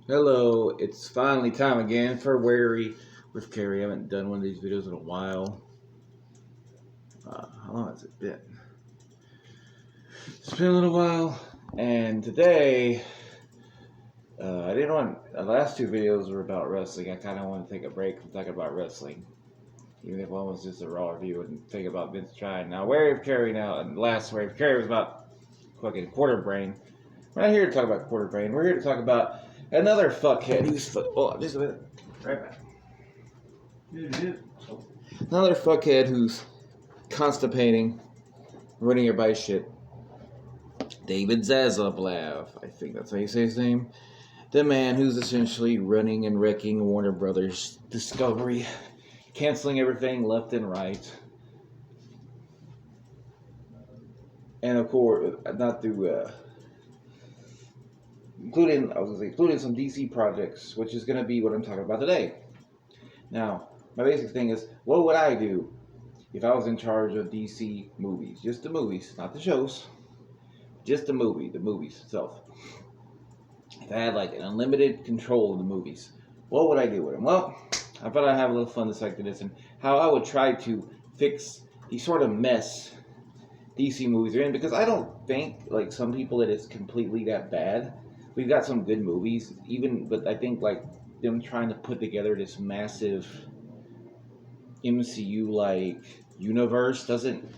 Hello, it's finally time again for Wary with Cary. I haven't done one of these videos in a while. How long has it been? It's been a little while, and today, I didn't want, the last two videos were about wrestling. I kind of want to take a break from talking about wrestling. Even if one was just a raw review and think about Vince trying. Now, Wary of Cary now, and last Wary of Cary was about fucking quarter brain. We're not here to talk about quarter brain. We're here to talk about another fuckhead who's oh, just a minute. Right back. Another fuckhead who's constipating, ruining everybody's shit. David Zaslav, I think that's how you say his name. The man who's essentially running and wrecking Warner Brothers Discovery, canceling everything left and right. And of course, not through including some DC projects, which is going to be what I'm talking about today. Now, my basic thing is, what would I do if I was in charge of DC movies? Just the movies, not the shows. Just the movies itself. If I had like an unlimited control of the movies, what would I do with them? Well, I thought I'd have a little fun this like this and how I would try to fix the sort of mess DC movies are in, because I don't think, like some people, that it's completely that bad. We've got some good movies, but I think like them trying to put together this massive MCU like universe doesn't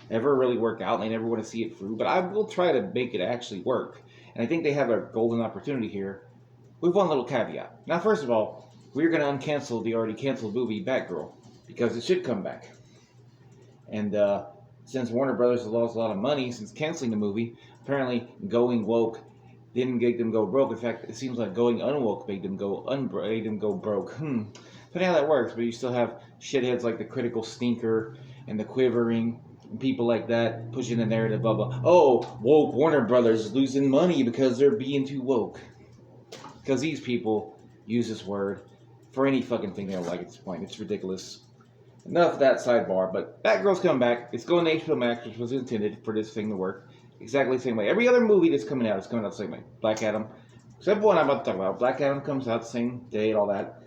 ever really work out, and they never want to see it through. But I will try to make it actually work, and I think they have a golden opportunity here with one little caveat. Now, first of all, we're going to uncancel the already canceled movie Batgirl, because it should come back. And since Warner Brothers has lost a lot of money since canceling the movie, apparently going woke didn't make them go broke. In fact, it seems like going unwoke made them go broke. Funny how that works, but you still have shitheads like the Critical Stinker and the Quivering and people like that pushing the narrative of woke Warner Brothers is losing money because they're being too woke. Because these people use this word for any fucking thing they don't like at this point. It's ridiculous. Enough of that sidebar, but Batgirl's coming back. It's going to HBO Max, which was intended for this thing to work exactly the same way. Every other movie that's coming out is coming out the same way. Black Adam, except the one I'm about to talk about. Black Adam comes out the same day and all that.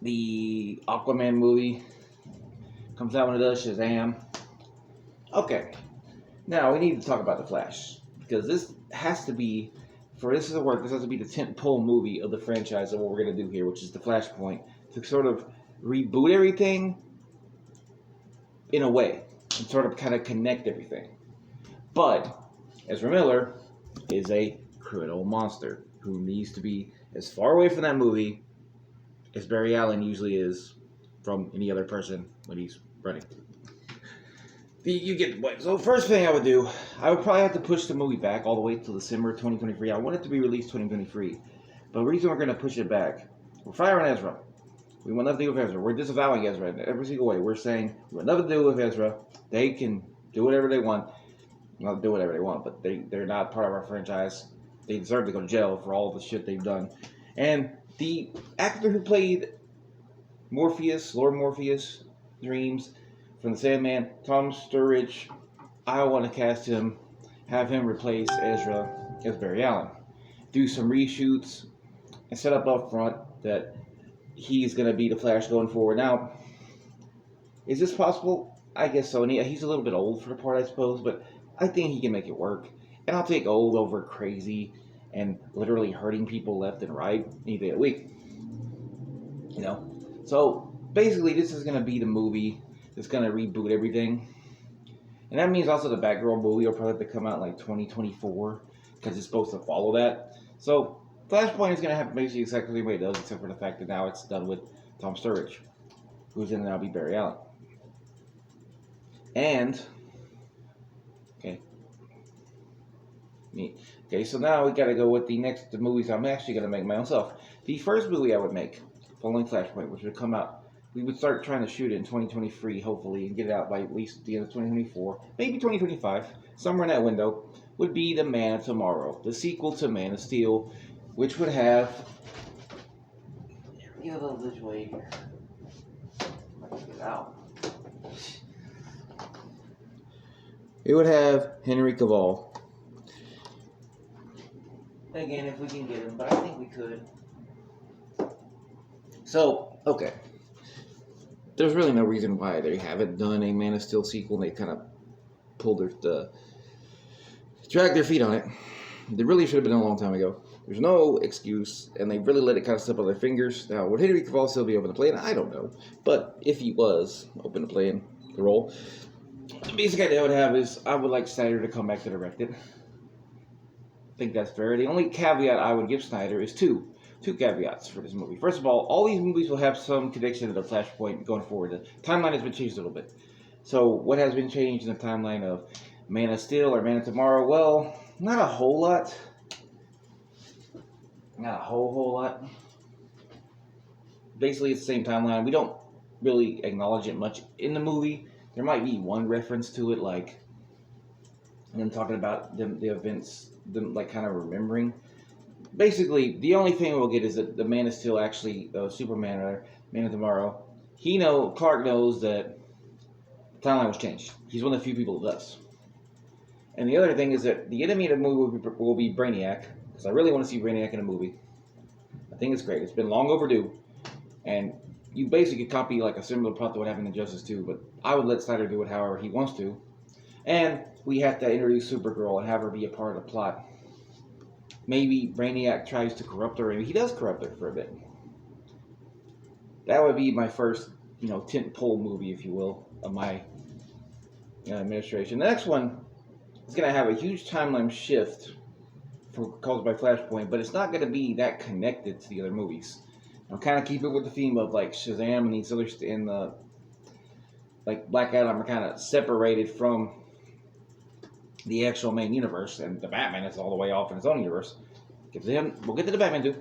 The Aquaman movie comes out when it does. Shazam. Okay, now we need to talk about The Flash, because this has to be, for this to work, this has to be the tentpole movie of the franchise of what we're going to do here, which is the Flashpoint, to sort of reboot everything in a way and sort of kind of connect everything. But Ezra Miller is a criminal monster who needs to be as far away from that movie as Barry Allen usually is from any other person when he's running. You get the point. So first thing I would do, I would probably have to push the movie back all the way till December 2023. I want it to be released 2023. But the reason we're going to push it back, we're firing Ezra. We want nothing to do with Ezra. We're disavowing Ezra in every single way. We're saying we want nothing to do with Ezra. They can do whatever they want. Not do whatever they want, but they're not part of our franchise. They deserve to go to jail for all the shit they've done. And the actor who played Morpheus, Lord Morpheus, Dreams, from the Sandman, Tom Sturridge, I want to cast him, have him replace Ezra as Barry Allen. Do some reshoots, and set up front that he's going to be the Flash going forward. Now, is this possible? I guess so. And he's a little bit old for the part, I suppose, but I think he can make it work. And I'll take old over crazy and literally hurting people left and right any day of the week. You know? So, basically, this is going to be the movie that's going to reboot everything. And that means also the Batgirl movie will probably have to come out in like 2024, because it's supposed to follow that. So, Flashpoint is going to have basically exactly the way it does, except for the fact that now it's done with Tom Sturridge, who's going to now be Barry Allen. And, so now we got to go with the movies I'm actually going to make myself. The first movie I would make, following Flashpoint, which would come out, we would start trying to shoot it in 2023, hopefully, and get it out by at least the end of 2024, maybe 2025, somewhere in that window, would be The Man of Tomorrow, the sequel to Man of Steel, which would have, get a little this way here, get it out. It would have Henry Cavill Again, if we can get him, but I think we could. So, okay. There's really no reason why they haven't done a Man of Steel sequel. They kind of pulled dragged their feet on it. They really should have been done a long time ago. There's no excuse, and they really let it kind of slip on their fingers. Now, would Henry Cavill still be open to playing? I don't know. But if he was open to playing the role, the basic idea I would have is I would like Snyder to come back to direct it. I think that's fair. The only caveat I would give Snyder is two caveats for this movie. First of all these movies will have some connection to the Flashpoint going forward. The timeline has been changed a little bit. So what has been changed in the timeline of Man of Steel or Man of Tomorrow? Well, not a whole lot. Not a whole lot. Basically, it's the same timeline. We don't really acknowledge it much in the movie. There might be one reference to it, like them talking about the events, them like kind of remembering. Basically, the only thing we'll get is that the Man is still actually Superman or Man of Tomorrow. Clark knows that the timeline was changed. He's one of the few people that does. And the other thing is that the enemy of the movie will be Brainiac, because I really want to see Brainiac in a movie. I think it's great. It's been long overdue, and you basically could copy like a similar plot to what happened in Justice 2, but I would let Snyder do it however he wants to. And we have to introduce Supergirl and have her be a part of the plot. Maybe Brainiac tries to corrupt her, maybe he does corrupt her for a bit. That would be my first, tentpole movie, if you will, of my administration. The next one is going to have a huge timeline shift caused by Flashpoint, but it's not going to be that connected to the other movies. I'll kind of keep it with the theme of like Shazam and these others, and like Black Adam are kind of separated from the actual main universe, and the Batman is all the way off in his own universe. We'll get to the Batman too.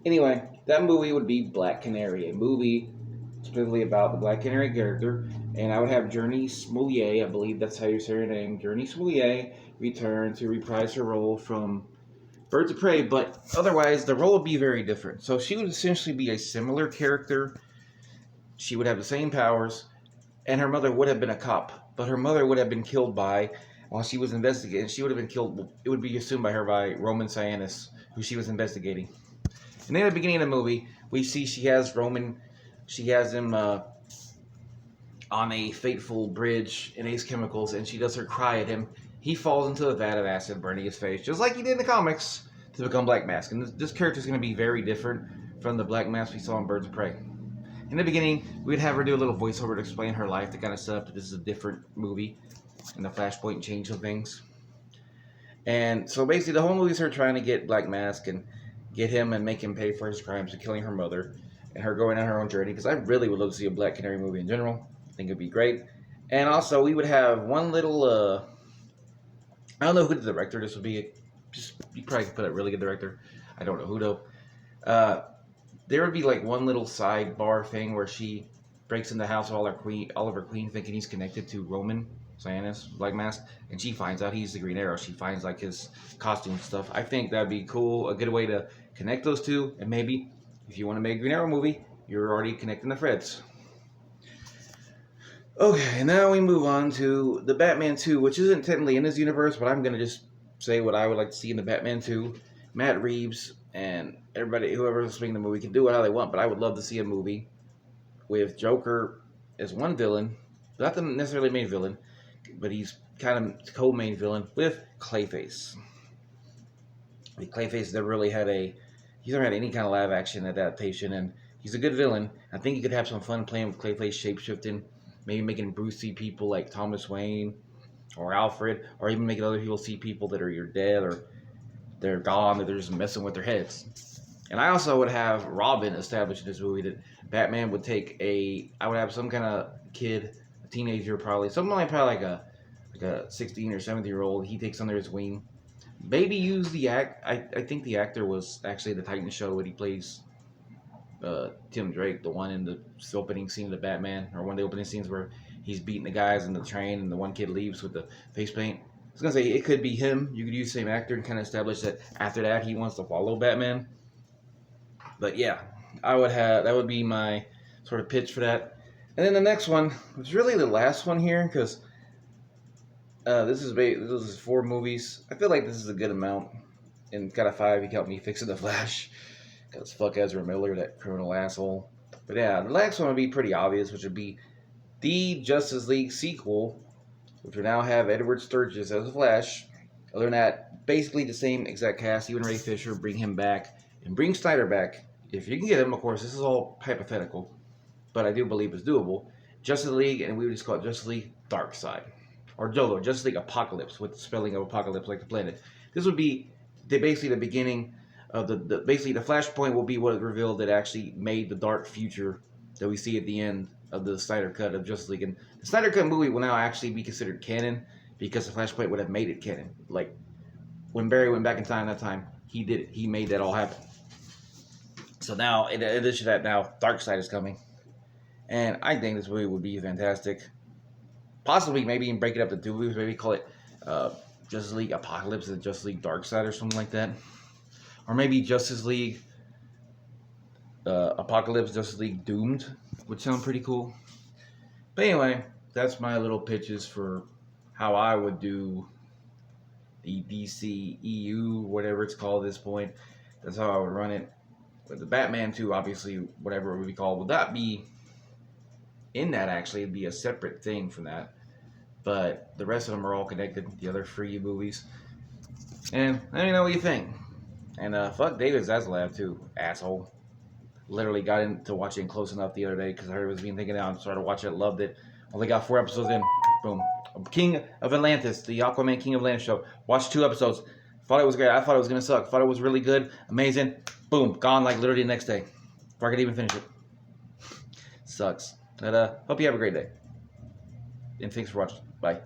Anyway, that movie would be Black Canary, a movie specifically about the Black Canary character, and I would have Journey Smollett, I believe that's how you say her name, Journey Smollett, return to reprise her role from Birds of Prey, but otherwise the role would be very different. So she would essentially be a similar character. She would have the same powers, and her mother would have been a cop, but her mother would have been killed while she was investigating. She would have been killed, it would be assumed by her, by Roman Sionis, who she was investigating. And then at the beginning of the movie, we see she has him on a fateful bridge in Ace Chemicals, and she does her cry at him. He falls into a vat of acid, burning his face, just like he did in the comics, to become Black Mask. And this character is going to be very different from the Black Mask we saw in Birds of Prey. In the beginning, we'd have her do a little voiceover to explain her life, to kind of set up that this is a different movie, and the Flashpoint change of things. And so basically the whole movie is her trying to get Black Mask and get him and make him pay for his crimes of killing her mother, and her going on her own journey, because I really would love to see a Black Canary movie in general. I think it'd be great. And also we would have one little I don't know who the director this would be. You probably could put a really good director. I don't know who though. There would be like one little sidebar thing where she breaks in the house of Oliver Queen, thinking he's connected to Roman Sionis, Black Mask, and she finds out he's the Green Arrow. She finds like his costume stuff. I think that'd be cool, a good way to connect those two, and maybe if you want to make a Green Arrow movie, you're already connecting the threads. Okay, now we move on to the Batman 2, which isn't technically in this universe, but I'm going to just say what I would like to see in the Batman 2. Matt Reeves and everybody, whoever's making the movie, can do it how they want, but I would love to see a movie with Joker as one villain, not the necessarily main villain, but he's kind of co-main villain with Clayface. Clayface never really he's never had any kind of live action adaptation, and he's a good villain. I think you could have some fun playing with Clayface shapeshifting, maybe making Bruce see people like Thomas Wayne or Alfred, or even making other people see people that are either dead or they're gone, that they're just messing with their heads. And I also would have Robin established in this movie, that Batman would I would have some kind of kid, a teenager probably, like a 16 or 17-year-old, he takes under his wing. Maybe use I think the actor was actually the Titan show that he plays Tim Drake, the one in the opening scene of the Batman, or one of the opening scenes where he's beating the guys in the train and the one kid leaves with the face paint. I was going to say, it could be him. You could use the same actor and kind of establish that after that he wants to follow Batman. But yeah, that would be my sort of pitch for that. And then the next one, it's really the last one here, because this is 4 movies. I feel like this is a good amount. in God of 5, he helped me fixing the Flash. Because fuck Ezra Miller, that criminal asshole. But yeah, the next one would be pretty obvious, which would be the Justice League sequel, which would now have Edward Sturgis as the Flash. Other than that, basically the same exact cast. Even Ray Fisher, bring him back, and bring Snyder back. If you can get him, of course, this is all hypothetical, but I do believe it's doable. Justice League, and we would just call it Justice League Dark Side. Or JOLO, Justice League Apocalypse, with the spelling of Apocalypse like the planet. This would be basically the beginning of basically the Flashpoint will be what is revealed that actually made the dark future that we see at the end of the Snyder Cut of Justice League. And the Snyder Cut movie will now actually be considered canon because the Flashpoint would have made it canon. Like, when Barry went back in time that time, he did it. He made that all happen. So now, in addition to that, now Darkseid is coming. And I think this movie would be fantastic. Possibly, maybe even break it up to two movies. Maybe call it Justice League Apocalypse and Justice League Darkseid or something like that. Or maybe Justice League Apocalypse, Justice League Doomed would sound pretty cool. But anyway, that's my little pitches for how I would do the DCEU, whatever it's called at this point. That's how I would run it. But the Batman 2, obviously, whatever it would be called, would not be in that, actually. It'd be a separate thing from that. But the rest of them are all connected, the other 3 movies. And let me know what you think. And fuck David Zaslav, too, asshole. Literally got into watching Close Enough the other day because I heard it was being taken out. Started watching it, loved it. Only got 4 episodes in. Boom. King of Atlantis, the Aquaman King of Atlantis show. Watched 2 episodes. Thought it was great. I thought it was going to suck. Thought it was really good. Amazing. Boom. Gone like literally the next day. Before I could even finish it. Sucks. But hope you have a great day. And thanks for watching. Bye.